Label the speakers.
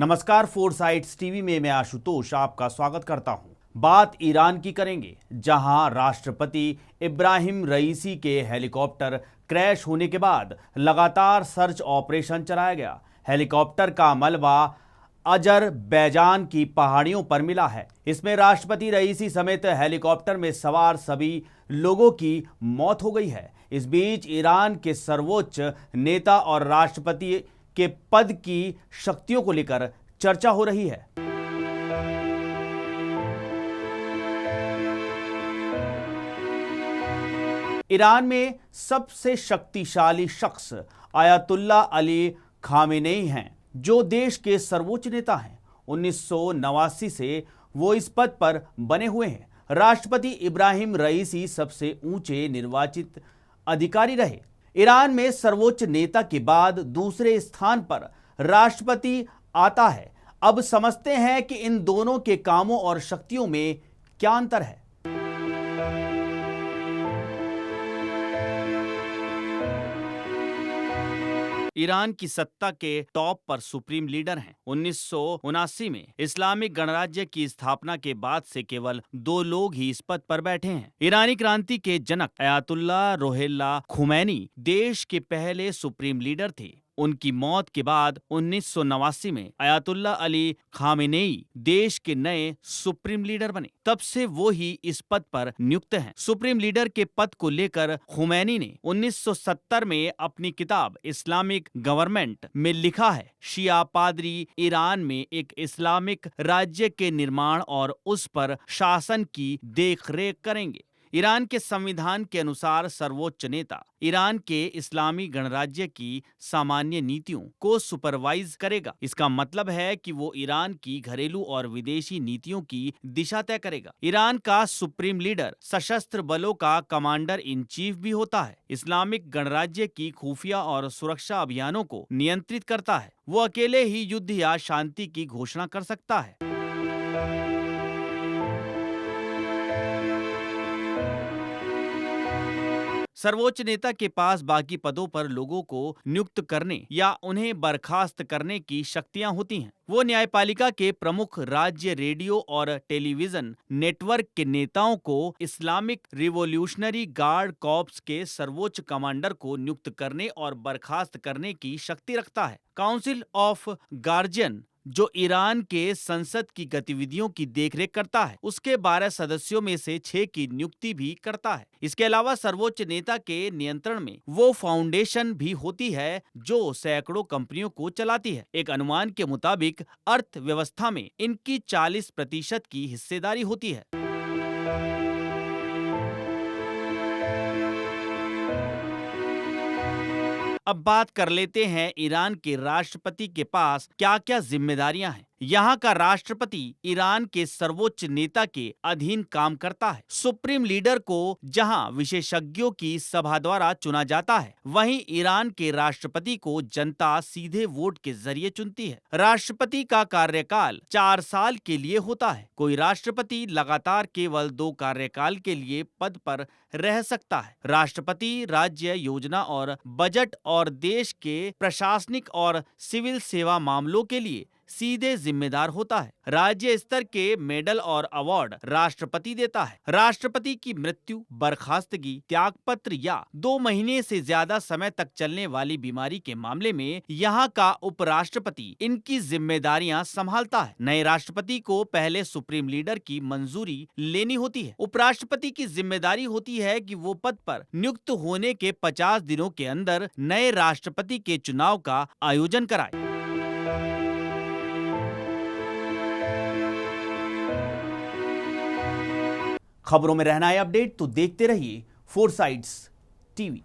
Speaker 1: नमस्कार, फोरसाइट्स टीवी में मैं आशुतोष आपका स्वागत करता हूं। बात ईरान की करेंगे, जहां राष्ट्रपति इब्राहिम रईसी के हेलीकॉप्टर क्रैश होने के बाद लगातार सर्च ऑपरेशन चलाया गया। हेलीकॉप्टर का मलबा अजरबैजान की पहाड़ियों पर मिला है। इसमें राष्ट्रपति रईसी समेत हेलीकॉप्टर में सवार सभी लोगों की मौत हो गई है। इस बीच ईरान के सर्वोच्च नेता और राष्ट्रपति के पद की शक्तियों को लेकर चर्चा हो रही है। ईरान में सबसे शक्तिशाली शख्स आयतुल्ला अली खामेनेई हैं, जो देश के सर्वोच्च नेता हैं। 1989 से वो इस पद पर बने हुए हैं। राष्ट्रपति इब्राहिम रईसी सबसे ऊंचे निर्वाचित अधिकारी रहे। ईरान में सर्वोच्च नेता के बाद दूसरे स्थान पर राष्ट्रपति आता है। अब समझते हैं कि इन दोनों के कामों और शक्तियों में क्या अंतर है। ईरान की सत्ता के टॉप पर सुप्रीम लीडर हैं। 1979 में इस्लामिक गणराज्य की स्थापना के बाद से केवल 2 लोग ही इस पद पर बैठे हैं। ईरानी क्रांति के जनक अयातुल्ला रोहेल्ला खुमैनी देश के पहले सुप्रीम लीडर थे। उनकी मौत के बाद 1989 में अयातुल्ला अली खामेनेई देश के नए सुप्रीम लीडर बने। तब से वो ही इस पद पर नियुक्त हैं। सुप्रीम लीडर के पद को लेकर खुमैनी ने 1970 में अपनी किताब इस्लामिक गवर्नमेंट में लिखा है, शिया पादरी ईरान में एक इस्लामिक राज्य के निर्माण और उस पर शासन की देखरेख करेंगे। ईरान के संविधान के अनुसार सर्वोच्च नेता ईरान के इस्लामी गणराज्य की सामान्य नीतियों को सुपरवाइज करेगा। इसका मतलब है कि वो ईरान की घरेलू और विदेशी नीतियों की दिशा तय करेगा। ईरान का सुप्रीम लीडर सशस्त्र बलों का कमांडर इन चीफ भी होता है। इस्लामिक गणराज्य की खुफिया और सुरक्षा अभियानों को नियंत्रित करता है। वो अकेले ही युद्ध या शांति की घोषणा कर सकता है। सर्वोच्च नेता के पास बाकी पदों पर लोगों को नियुक्त करने या उन्हें बर्खास्त करने की शक्तियां होती हैं। वो न्यायपालिका के प्रमुख राज्य रेडियो और टेलीविजन नेटवर्क के नेताओं को इस्लामिक रिवॉल्यूशनरी गार्ड कॉर्प्स के सर्वोच्च कमांडर को नियुक्त करने और बर्खास्त करने की शक्ति रखता है। काउंसिल ऑफ गार्जियन, जो ईरान के संसद की गतिविधियों की देखरेख करता है, उसके 12 सदस्यों में से 6 की नियुक्ति भी करता है। इसके अलावा सर्वोच्च नेता के नियंत्रण में वो फाउंडेशन भी होती है जो सैकड़ों कंपनियों को चलाती है। एक अनुमान के मुताबिक अर्थव्यवस्था में इनकी 40% की हिस्सेदारी होती है। अब बात कर लेते हैं ईरान के राष्ट्रपति के पास क्या क्या जिम्मेदारियां हैं। यहाँ का राष्ट्रपति ईरान के सर्वोच्च नेता के अधीन काम करता है। सुप्रीम लीडर को जहाँ विशेषज्ञों की सभा द्वारा चुना जाता है, वहीं ईरान के राष्ट्रपति को जनता सीधे वोट के जरिए चुनती है। राष्ट्रपति का कार्यकाल 4 साल के लिए होता है। कोई राष्ट्रपति लगातार केवल 2 कार्यकाल के लिए पद पर रह सकता है। राष्ट्रपति राज्य योजना और बजट और देश के प्रशासनिक और सिविल सेवा मामलों के लिए सीधे जिम्मेदार होता है। राज्य स्तर के मेडल और अवार्ड राष्ट्रपति देता है। राष्ट्रपति की मृत्यु, बर्खास्तगी, त्यागपत्र या 2 महीने से ज्यादा समय तक चलने वाली बीमारी के मामले में यहाँ का उपराष्ट्रपति इनकी जिम्मेदारियां संभालता है। नए राष्ट्रपति को पहले सुप्रीम लीडर की मंजूरी लेनी होती है। उपराष्ट्रपति की जिम्मेदारी होती है कि वो पद पर नियुक्त होने के 50 दिनों के अंदर नए राष्ट्रपति के चुनाव का आयोजन कराए। खबरों में रहना है अपडेट, तो देखते रहिए फोरसाइट्स टीवी।